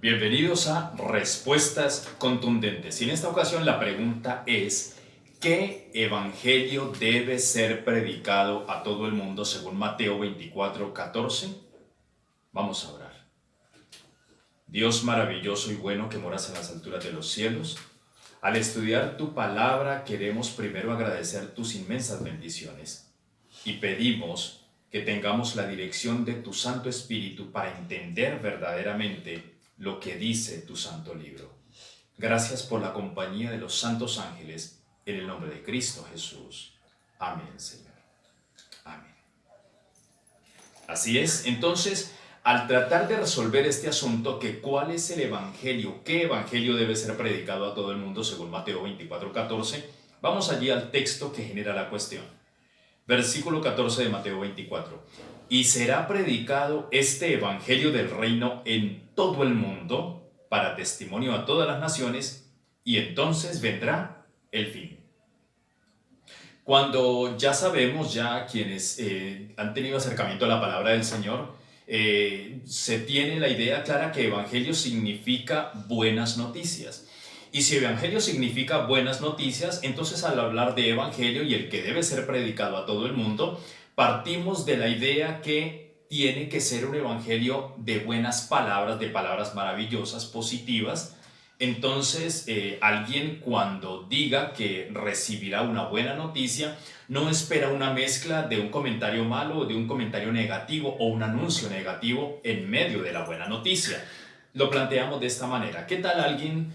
Bienvenidos a Respuestas Contundentes. Y en esta ocasión la pregunta es, ¿qué evangelio debe ser predicado a todo el mundo según Mateo 24:14? Vamos a orar. Dios maravilloso y bueno que moras en las alturas de los cielos, al estudiar tu palabra queremos primero agradecer tus inmensas bendiciones y pedimos que tengamos la dirección de tu Santo Espíritu para entender verdaderamente lo que dice tu santo libro. Gracias por la compañía de los santos ángeles, en el nombre de Cristo Jesús. Amén, Señor. Amén. Así es, entonces, al tratar de resolver este asunto, que cuál es el evangelio, qué evangelio debe ser predicado a todo el mundo según Mateo 24:14, vamos allí al texto que genera la cuestión. Versículo 14 de Mateo 24. Y será predicado este evangelio del reino en todo el mundo para testimonio a todas las naciones, y entonces vendrá el fin. Cuando ya sabemos, ya quienes han tenido acercamiento a la palabra del Señor, se tiene la idea clara que evangelio significa buenas noticias. Y si evangelio significa buenas noticias, entonces al hablar de evangelio y el que debe ser predicado a todo el mundo, partimos de la idea que tiene que ser un evangelio de buenas palabras, de palabras maravillosas, positivas. Entonces, alguien cuando diga que recibirá una buena noticia, no espera una mezcla de un comentario malo o de un comentario negativo o un anuncio negativo en medio de la buena noticia. Lo planteamos de esta manera. ¿Qué tal alguien,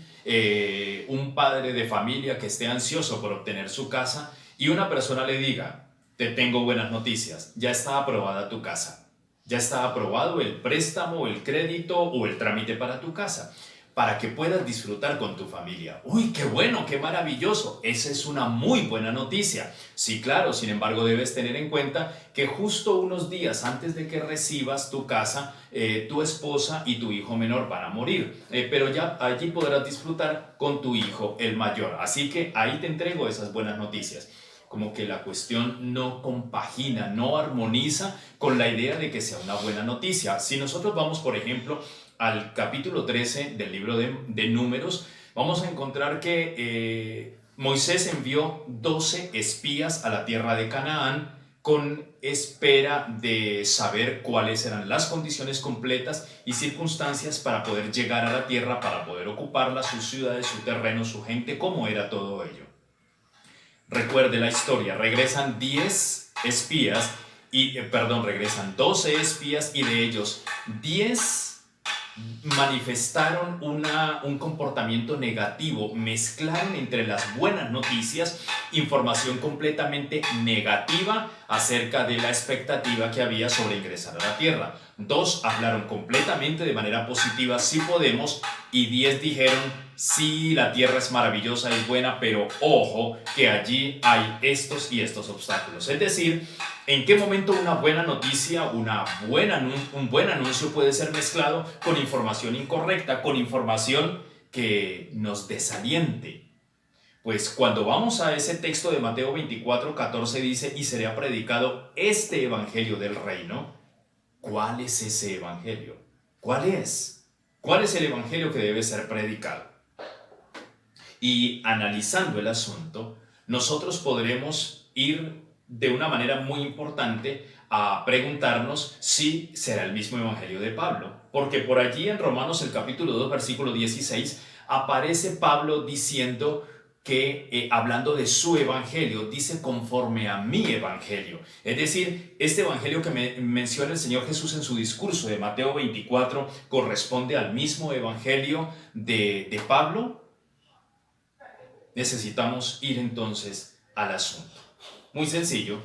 un padre de familia que esté ansioso por obtener su casa y una persona le diga, te tengo buenas noticias, ya está aprobada tu casa, ya está aprobado el préstamo, el crédito o el trámite para tu casa, para que puedas disfrutar con tu familia? ¡Uy, qué bueno, qué maravilloso! Esa es una muy buena noticia. Sí, claro, sin embargo debes tener en cuenta que justo unos días antes de que recibas tu casa, tu esposa y tu hijo menor van a morir, pero ya allí podrás disfrutar con tu hijo el mayor. Así que ahí te entrego esas buenas noticias. Como que la cuestión no compagina, no armoniza con la idea de que sea una buena noticia. Si nosotros vamos, por ejemplo, al capítulo 13 del libro de Números, vamos a encontrar que Moisés envió 12 espías a la tierra de Canaán con espera de saber cuáles eran las condiciones completas y circunstancias para poder llegar a la tierra, para poder ocuparla, sus ciudades, su terreno, su gente, cómo era todo ello. Recuerde la historia, regresan 10 espías, regresan 12 espías y de ellos 10 manifestaron un comportamiento negativo, mezclaron entre las buenas noticias información completamente negativa acerca de la expectativa que había sobre ingresar a la tierra. 2 hablaron completamente de manera positiva, sí podemos, y 10 dijeron, sí, la tierra es maravillosa, es buena, pero ojo, que allí hay estos y estos obstáculos. Es decir, ¿en qué momento una buena noticia, un buen anuncio puede ser mezclado con información incorrecta, con información que nos desaliente? Pues cuando vamos a ese texto de Mateo 24:14 dice, y será predicado este evangelio del reino. ¿Cuál es ese evangelio? ¿Cuál es? ¿Cuál es el evangelio que debe ser predicado? Y analizando el asunto, nosotros podremos ir de una manera muy importante a preguntarnos si será el mismo evangelio de Pablo. Porque por allí en Romanos el capítulo 2, versículo 16, aparece Pablo diciendo que, hablando de su evangelio, dice conforme a mi evangelio. Es decir, este evangelio que menciona el Señor Jesús en su discurso de Mateo 24 corresponde al mismo evangelio de Pablo. Necesitamos ir entonces al asunto. Muy sencillo.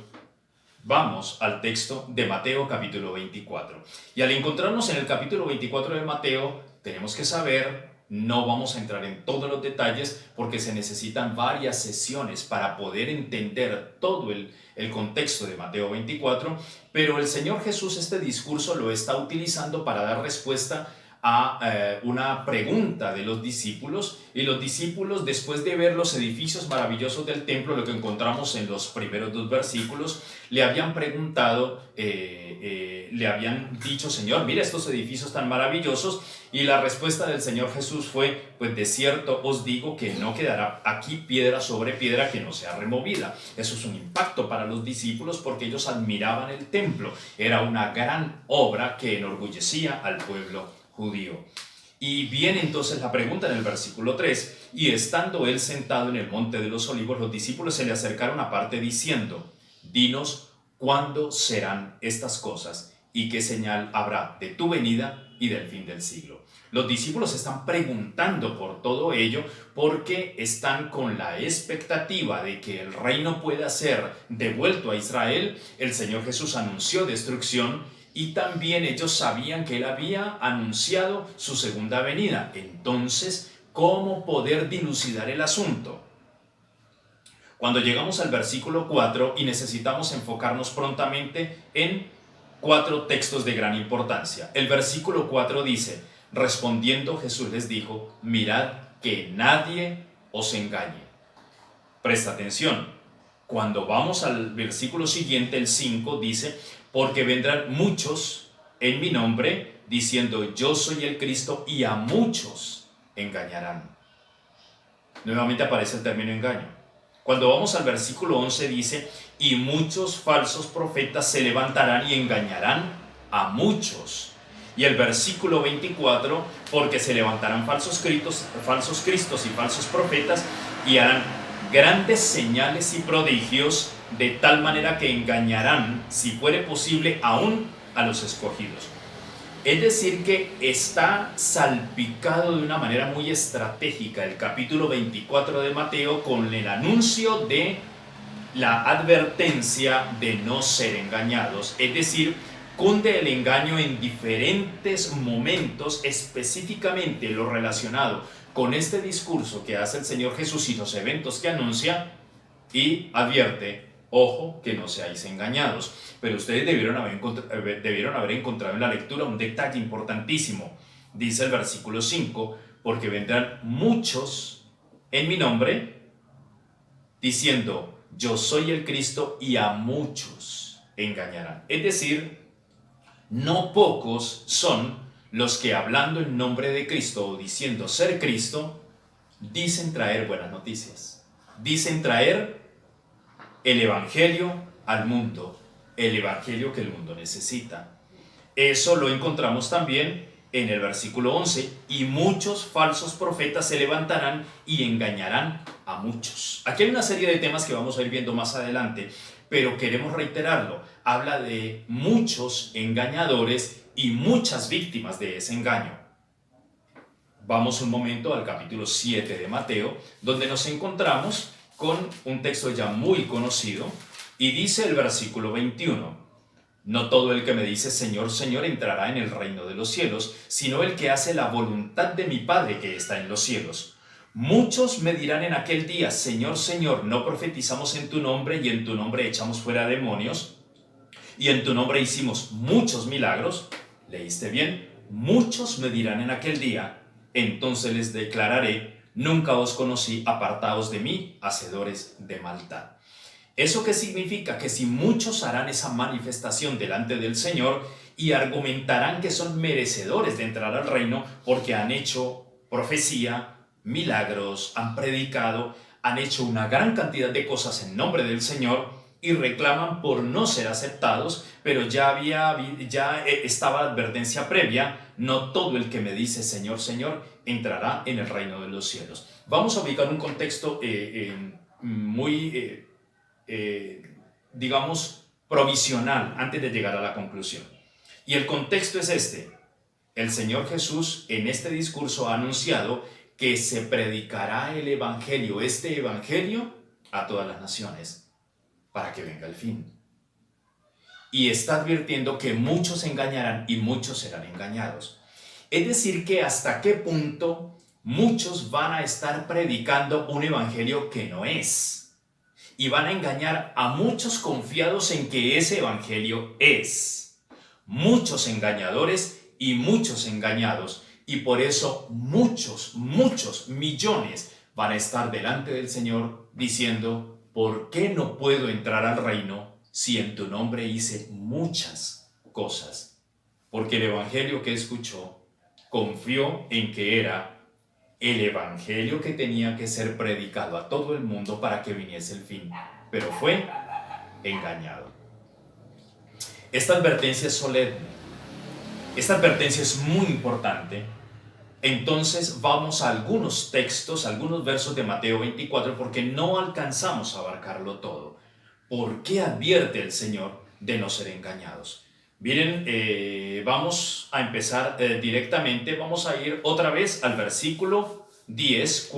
Vamos al texto de Mateo capítulo 24. Y al encontrarnos en el capítulo 24 de Mateo, tenemos que saber, no vamos a entrar en todos los detalles porque se necesitan varias sesiones para poder entender todo el contexto de Mateo 24, pero el Señor Jesús este discurso lo está utilizando para dar respuesta a una pregunta de los discípulos, y los discípulos, después de ver los edificios maravillosos del templo, lo que encontramos en los primeros 2 versículos, le habían preguntado, le habían dicho: Señor, mira estos edificios tan maravillosos, y la respuesta del Señor Jesús fue: pues de cierto os digo que no quedará aquí piedra sobre piedra que no sea removida. Eso es un impacto para los discípulos porque ellos admiraban el templo. Era una gran obra que enorgullecía al pueblo judío. Y viene entonces la pregunta en el versículo 3: y estando él sentado en el monte de los olivos, los discípulos se le acercaron aparte diciendo: dinos cuándo serán estas cosas y qué señal habrá de tu venida y del fin del siglo. Los discípulos están preguntando por todo ello porque están con la expectativa de que el reino pueda ser devuelto a Israel. El Señor Jesús anunció destrucción y también ellos sabían que Él había anunciado su segunda venida. Entonces, ¿cómo poder dilucidar el asunto? Cuando llegamos al versículo 4 y necesitamos enfocarnos prontamente en 4 textos de gran importancia. El versículo 4 dice: respondiendo Jesús les dijo: mirad que nadie os engañe. Presta atención. Cuando vamos al versículo siguiente, el 5, dice: porque vendrán muchos en mi nombre diciendo: yo soy el Cristo, y a muchos engañarán. Nuevamente aparece el término engaño. Cuando vamos al versículo 11 dice: y muchos falsos profetas se levantarán y engañarán a muchos. Y el versículo 24: porque se levantarán falsos cristos y falsos profetas y harán grandes señales y prodigios, de tal manera que engañarán, si fuere posible, aún a los escogidos. Es decir, que está salpicado de una manera muy estratégica el capítulo 24 de Mateo con el anuncio de la advertencia de no ser engañados. Es decir, cunde el engaño en diferentes momentos, específicamente lo relacionado con este discurso que hace el Señor Jesús y los eventos que anuncia, y advierte: ojo, que no seáis engañados. Pero ustedes debieron haber encontrado en la lectura un detalle importantísimo. Dice el versículo 5: porque vendrán muchos en mi nombre diciendo: yo soy el Cristo, y a muchos engañarán. Es decir, no pocos son los que, hablando en nombre de Cristo o diciendo ser Cristo, dicen traer buenas noticias. Dicen traer el evangelio al mundo, el evangelio que el mundo necesita. Eso lo encontramos también en el versículo 11: y muchos falsos profetas se levantarán y engañarán a muchos. Aquí hay una serie de temas que vamos a ir viendo más adelante, pero queremos reiterarlo. Habla de muchos engañadores y muchas víctimas de ese engaño. Vamos un momento al capítulo 7 de Mateo, donde nos encontramos con un texto ya muy conocido, y dice el versículo 21: no todo el que me dice Señor, Señor entrará en el reino de los cielos, sino el que hace la voluntad de mi Padre que está en los cielos. Muchos me dirán en aquel día: Señor, Señor, ¿no profetizamos en tu nombre, y en tu nombre echamos fuera demonios, y en tu nombre hicimos muchos milagros? ¿Leíste bien? Muchos me dirán en aquel día, entonces les declararé: nunca os conocí, apartaos de mí, hacedores de maldad. ¿Eso qué significa? Que si muchos harán esa manifestación delante del Señor y argumentarán que son merecedores de entrar al reino porque han hecho profecía, milagros, han predicado, han hecho una gran cantidad de cosas en nombre del Señor y reclaman por no ser aceptados, pero ya estaba la advertencia previa: no todo el que me dice Señor, Señor entrará en el reino de los cielos. Vamos a ubicar un contexto muy digamos, provisional antes de llegar a la conclusión. Y el contexto es este: el Señor Jesús en este discurso ha anunciado que se predicará el evangelio, este evangelio, a todas las naciones, para que venga el fin. Y está advirtiendo que muchos engañarán y muchos serán engañados. Es decir, que hasta qué punto muchos van a estar predicando un evangelio que no es, y van a engañar a muchos confiados en que ese evangelio es. Muchos engañadores y muchos engañados Y por eso muchos, muchos millones van a estar delante del Señor diciendo, ¿por qué no puedo entrar al reino si en tu nombre hice muchas cosas? Porque el evangelio que escuchó confió en que era el evangelio que tenía que ser predicado a todo el mundo para que viniese el fin, pero fue engañado. Esta advertencia es solemne, esta advertencia es muy importante. Entonces vamos a algunos textos, algunos versos de Mateo 24, porque no alcanzamos a abarcarlo todo. ¿Por qué advierte el Señor de no ser engañados? Miren, vamos a empezar directamente, vamos a ir otra vez al versículo 10,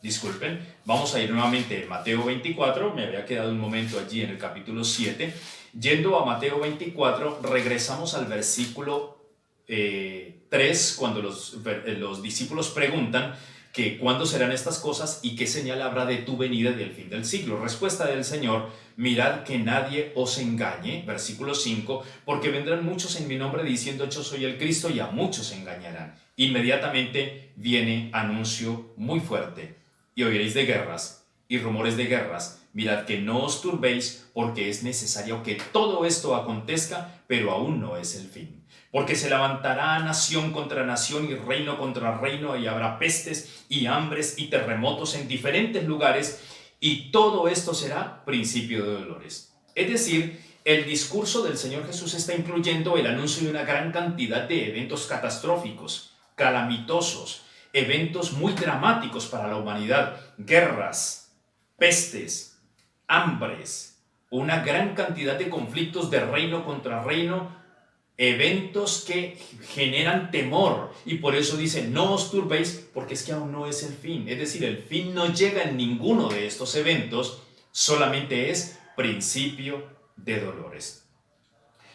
disculpen, vamos a ir nuevamente a Mateo 24, me había quedado un momento allí en el capítulo 7, yendo a Mateo 24, regresamos al versículo 3, cuando los discípulos preguntan que cuándo serán estas cosas y qué señal habrá de tu venida y del fin del siglo. Respuesta del Señor, mirad que nadie os engañe, versículo 5, porque vendrán muchos en mi nombre diciendo yo soy el Cristo y a muchos engañarán. Inmediatamente viene anuncio muy fuerte, y oiréis de guerras y rumores de guerras. Mirad que no os turbéis, porque es necesario que todo esto acontezca, pero aún no es el fin. Porque se levantará nación contra nación y reino contra reino, y habrá pestes y hambres y terremotos en diferentes lugares, y todo esto será principio de dolores. Es decir, el discurso del Señor Jesús está incluyendo el anuncio de una gran cantidad de eventos catastróficos, calamitosos, eventos muy dramáticos para la humanidad, guerras, pestes, hambres, una gran cantidad de conflictos de reino contra reino, eventos que generan temor, y por eso dice no os turbéis, porque es que aún no es el fin. Es decir, el fin no llega en ninguno de estos eventos, solamente es principio de dolores.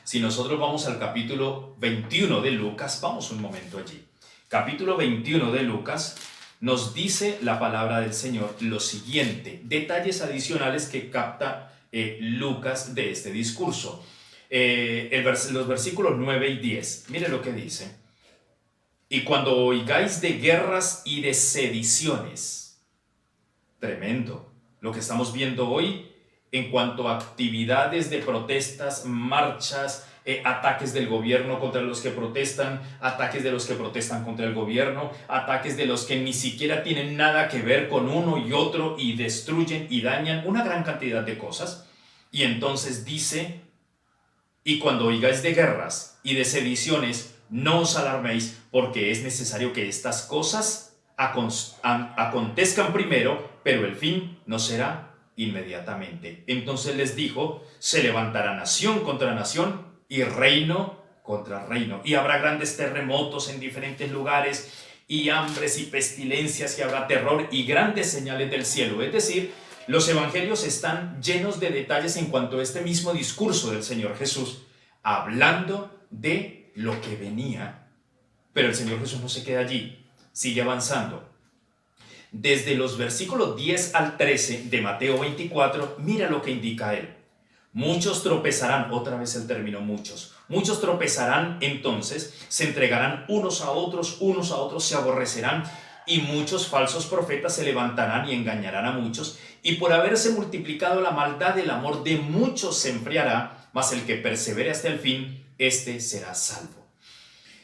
Si nosotros vamos al capítulo 21 de Lucas, vamos un momento allí. Capítulo 21 de Lucas, nos dice la palabra del Señor lo siguiente, detalles adicionales que capta Lucas de este discurso. Los versículos 9 y 10, mire lo que dice. Y cuando oigáis de guerras y de sediciones, tremendo lo que estamos viendo hoy en cuanto a actividades de protestas, marchas, ataques del gobierno contra los que protestan, ataques de los que protestan contra el gobierno, ataques de los que ni siquiera tienen nada que ver con uno y otro y destruyen y dañan una gran cantidad de cosas. Y entonces dice, y cuando oigáis de guerras y de sediciones, no os alarméis, porque es necesario que estas cosas acontezcan primero, pero el fin no será inmediatamente. Entonces les dijo, se levantará nación contra nación y reino contra reino, y habrá grandes terremotos en diferentes lugares, y hambres y pestilencias, y habrá terror y grandes señales del cielo. Es decir, los evangelios están llenos de detalles en cuanto a este mismo discurso del Señor Jesús, hablando de lo que venía. Pero el Señor Jesús no se queda allí, sigue avanzando. Desde los versículos 10 al 13 de Mateo 24, mira lo que indica él. Muchos tropezarán, otra vez el término muchos tropezarán, entonces se entregarán unos a otros se aborrecerán, y muchos falsos profetas se levantarán y engañarán a muchos, y por haberse multiplicado la maldad, el amor de muchos se enfriará, mas el que persevere hasta el fin, este será salvo.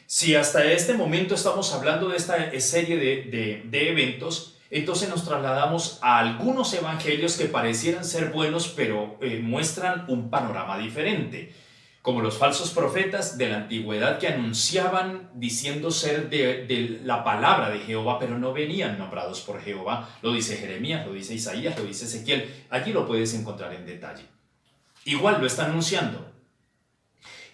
Si hasta este momento estamos hablando de esta serie de eventos, entonces nos trasladamos a algunos evangelios que parecieran ser buenos, pero muestran un panorama diferente, como los falsos profetas de la antigüedad que anunciaban diciendo ser de la palabra de Jehová, pero no venían nombrados por Jehová. Lo dice Jeremías, lo dice Isaías, lo dice Ezequiel. Allí lo puedes encontrar en detalle. Igual lo está anunciando,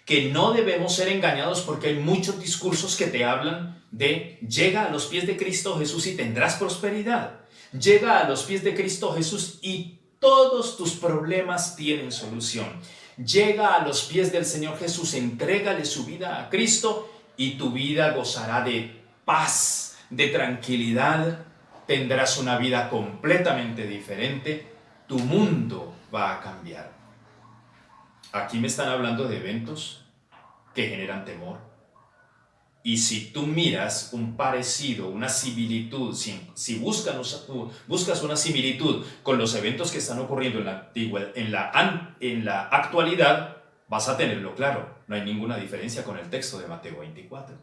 que no debemos ser engañados, porque hay muchos discursos que te hablan de llega a los pies de Cristo Jesús y tendrás prosperidad. Llega a los pies de Cristo Jesús y todos tus problemas tienen solución. Llega a los pies del Señor Jesús, entrégale su vida a Cristo y tu vida gozará de paz, de tranquilidad. Tendrás una vida completamente diferente. Tu mundo va a cambiar. Aquí me están hablando de eventos que generan temor. Y si tú miras un parecido, una similitud, si buscas una similitud con los eventos que están ocurriendo en la actualidad, vas a tenerlo claro. No hay ninguna diferencia con el texto de Mateo 24.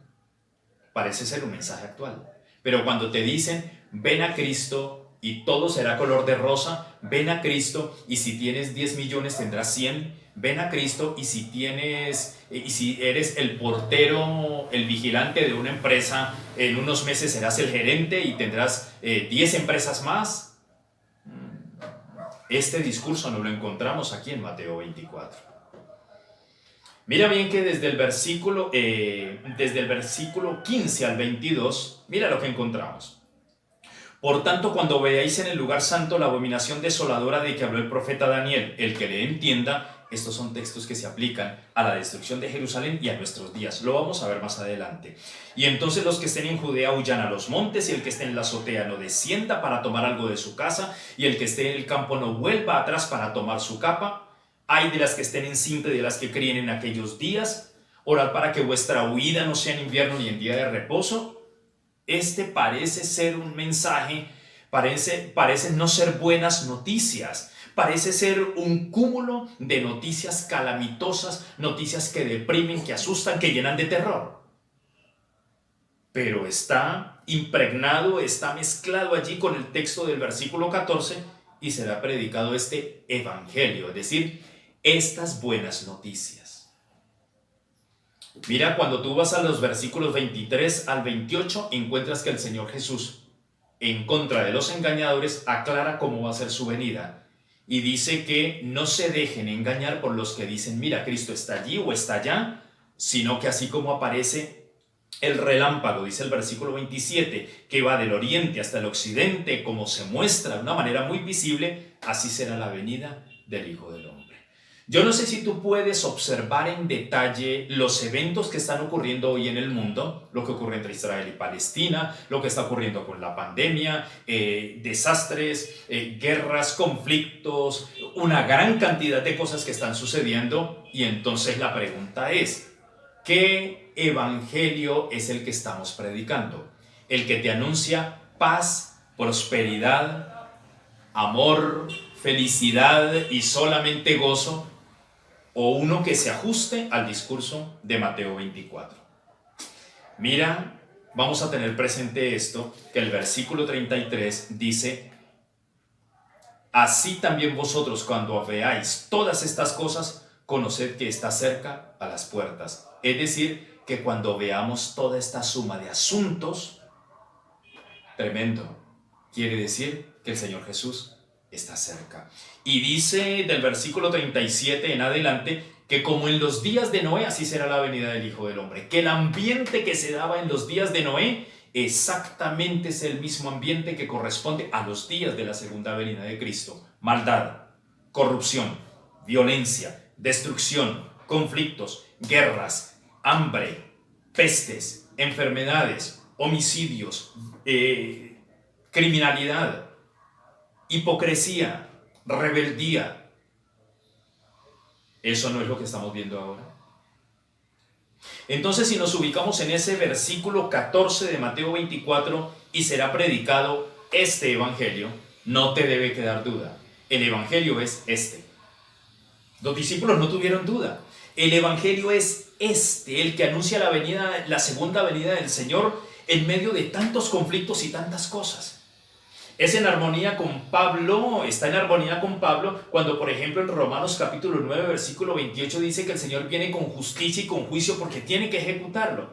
Parece ser un mensaje actual. Pero cuando te dicen, ven a Cristo y todo será color de rosa, ven a Cristo y si tienes 10 millones tendrás 100, ven a Cristo y y si eres el portero, el vigilante de una empresa, en unos meses serás el gerente y tendrás 10 empresas más. Este discurso no lo encontramos aquí en Mateo 24. Mira bien que desde el versículo 15 al 22, mira lo que encontramos. Por tanto, cuando veáis en el lugar santo la abominación desoladora de que habló el profeta Daniel, el que le entienda, estos son textos que se aplican a la destrucción de Jerusalén y a nuestros días. Lo vamos a ver más adelante. Y entonces los que estén en Judea huyan a los montes, y el que esté en la azotea no descienda para tomar algo de su casa, y el que esté en el campo no vuelva atrás para tomar su capa. Ay de las que estén encinta y de las que críen en aquellos días. Orad para que vuestra huida no sea en invierno ni en día de reposo. Este parece ser un mensaje, parece no ser buenas noticias, parece ser un cúmulo de noticias calamitosas, noticias que deprimen, que asustan, que llenan de terror. Pero está impregnado, está mezclado allí con el texto del versículo 14 y será predicado este evangelio, es decir, estas buenas noticias. Mira, cuando tú vas a los versículos 23 al 28, encuentras que el Señor Jesús, en contra de los engañadores, aclara cómo va a ser su venida. Y dice que no se dejen engañar por los que dicen, mira, Cristo está allí o está allá, sino que así como aparece el relámpago, dice el versículo 27, que va del oriente hasta el occidente, como se muestra de una manera muy visible, así será la venida del Hijo del Hombre. Yo no sé si tú puedes observar en detalle los eventos que están ocurriendo hoy en el mundo, lo que ocurre entre Israel y Palestina, lo que está ocurriendo con la pandemia, desastres, guerras, conflictos, una gran cantidad de cosas que están sucediendo. Y entonces la pregunta es, ¿qué evangelio es el que estamos predicando? ¿El que te anuncia paz, prosperidad, amor, felicidad y solamente gozo? ¿O uno que se ajuste al discurso de Mateo 24? Mira, vamos a tener presente esto, que el versículo 33 dice, así también vosotros cuando veáis todas estas cosas, conoced que está cerca a las puertas. Es decir, que cuando veamos toda esta suma de asuntos, tremendo, quiere decir que el Señor Jesús está cerca. Y dice del versículo 37 en adelante que como en los días de Noé, así será la venida del Hijo del Hombre. Que el ambiente que se daba en los días de Noé exactamente es el mismo ambiente que corresponde a los días de la segunda venida de Cristo. Maldad, corrupción, violencia, destrucción, conflictos, guerras, hambre, pestes, enfermedades, homicidios, criminalidad, hipocresía, rebeldía. Eso no es lo que estamos viendo ahora. Entonces, si nos ubicamos en ese versículo 14 de Mateo 24, y será predicado este evangelio, no te debe quedar duda. El evangelio es este. Los discípulos no tuvieron duda. El evangelio es este, el que anuncia la segunda venida del Señor en medio de tantos conflictos y tantas cosas. Es en armonía con Pablo, está en armonía con Pablo cuando, por ejemplo, en Romanos capítulo 9, versículo 28 dice que el Señor viene con justicia y con juicio porque tiene que ejecutarlo.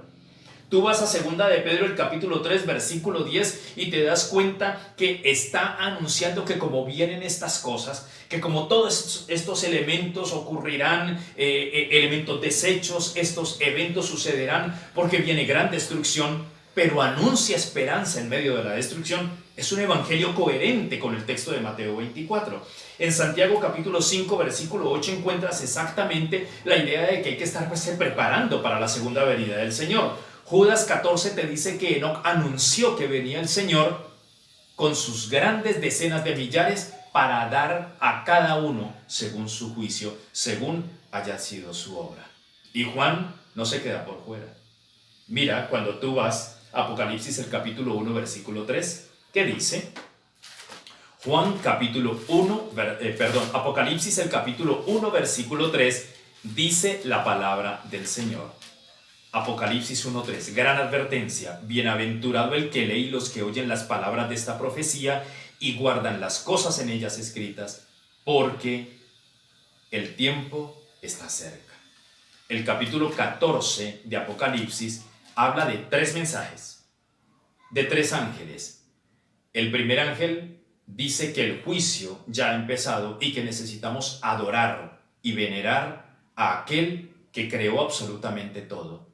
Tú vas a segunda de Pedro, el capítulo 3, versículo 10, y te das cuenta que está anunciando que como vienen estas cosas, que como todos estos elementos ocurrirán, elementos desechos, estos eventos sucederán porque viene gran destrucción, pero anuncia esperanza en medio de la destrucción. Es un evangelio coherente con el texto de Mateo 24. En Santiago capítulo 5, versículo 8 encuentras exactamente la idea de que hay que estar preparando para la segunda venida del Señor. Judas 14 te dice que Enoc anunció que venía el Señor con sus grandes decenas de millares para dar a cada uno según su juicio, según haya sido su obra. Y Juan no se queda por fuera. Mira, cuando tú vas a Apocalipsis el capítulo 1, versículo 3, ¿qué dice? Apocalipsis el capítulo 1, versículo 3, dice la palabra del Señor. Apocalipsis 1:3, gran advertencia, bienaventurado el que lee y los que oyen las palabras de esta profecía y guardan las cosas en ellas escritas, porque el tiempo está cerca. El capítulo 14 de Apocalipsis habla de 3 mensajes, de 3 ángeles. El primer ángel dice que el juicio ya ha empezado y que necesitamos adorar y venerar a aquel que creó absolutamente todo.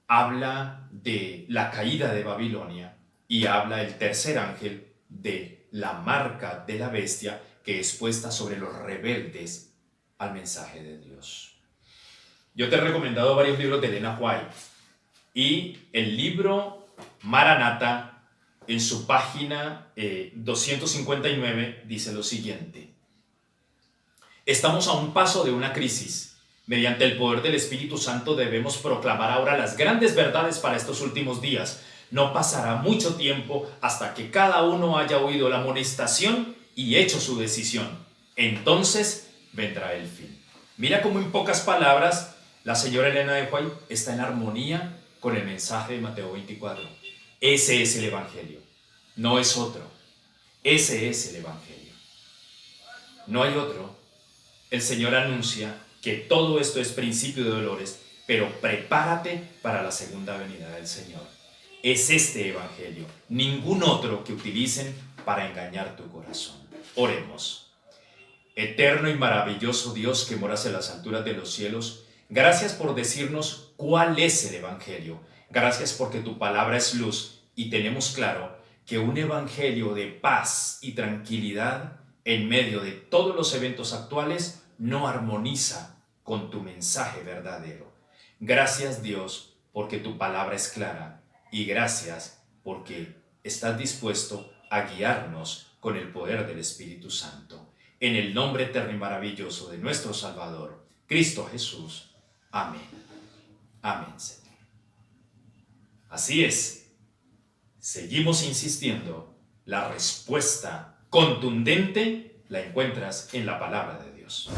Habla de la caída de Babilonia y habla el tercer ángel de la marca de la bestia que es puesta sobre los rebeldes al mensaje de Dios. Yo te he recomendado varios libros de Elena White y el libro Maranata en su página 259 dice lo siguiente: estamos a un paso de una crisis. Mediante el poder del Espíritu Santo debemos proclamar ahora las grandes verdades para estos últimos días. No pasará mucho tiempo hasta que cada uno haya oído la amonestación y hecho su decisión. Entonces vendrá el fin. Mira cómo en pocas palabras la señora Elena de White está en armonía con el mensaje de Mateo 24. Ese es el Evangelio, no es otro. Ese es el Evangelio. No hay otro. El Señor anuncia que todo esto es principio de dolores, pero prepárate para la segunda venida del Señor. Es este Evangelio, ningún otro que utilicen para engañar tu corazón. Oremos. Eterno y maravilloso Dios que moras en las alturas de los cielos, gracias por decirnos cuál es el Evangelio. Gracias porque tu palabra es luz y tenemos claro que un Evangelio de paz y tranquilidad en medio de todos los eventos actuales no armoniza con tu mensaje verdadero. Gracias, Dios, porque tu palabra es clara, y gracias porque estás dispuesto a guiarnos con el poder del Espíritu Santo. En el nombre eterno y maravilloso de nuestro Salvador, Cristo Jesús. Amén. Amén, Señor. Así es. Seguimos insistiendo. La respuesta contundente la encuentras en la palabra de Dios.